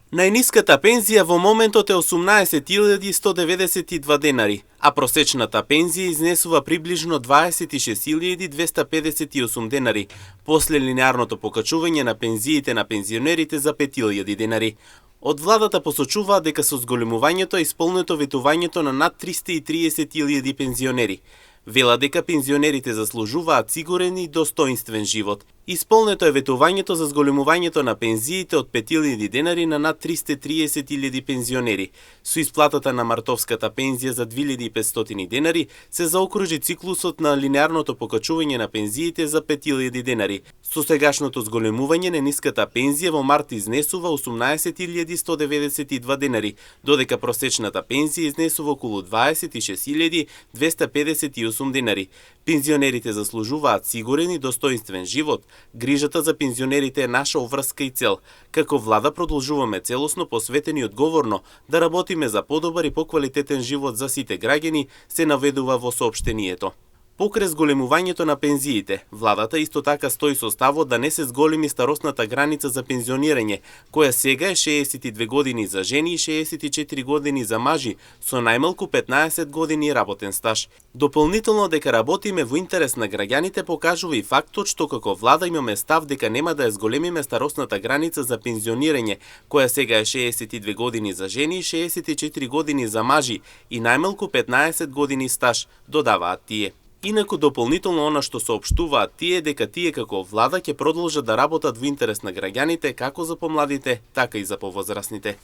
Најниската пензија во моментот е 18.192 денари, а просечната пензија изнесува приближно 26.258 денари, после линеарното покачување на пензиите на пензионерите за 5.000 денари. Од владата посочуваат дека со зголемувањето е исполнето ветувањето на над 330.000 пензионери. Вела дека пензионерите заслужуваат сигурен и достоинствен живот. Исполнето е ветувањето за зголемувањето на пензиите од 5.000 денари на над 330.000 пензионери. Со исплатата на мартовската пензија за 2.500 денари се заокружи циклусот на линеарното покачување на пензиите за 5.000 денари. Со сегашното зголемување на ниската пензија во март изнесува 18.192 денари, додека просечната пензија изнесува околу 26.258 денари. Пензионерите заслужуваат сигурен и достоинствен живот. Грижата за пензионерите е наша обврска и цел. Како влада продолжуваме целосно, посветени и одговорно да работиме за подобар и поквалитетен живот за сите граѓани, се наведува во соопштението. Покрај зголемувањето на пензиите, владата исто така стои со ставот да не се зголеми старосната граница за пензионирање, која сега е 62 години за жени и 64 години за мажи, со најмалку 15 години работен стаж. Дополнително дека работиме во интерес на граѓаните покажува и фактот што како влада имаме став дека нема да ја зголемиме старосната граница за пензионирање, која сега е 62 години за жени и 64 години за мажи и најмалку 15 години стаж, додаваат тие. Инаку дополнително она што соопштуваат тие дека тие како влада ќе продолжат да работат во интерес на граѓаните како за помладите, така и за повозрасните.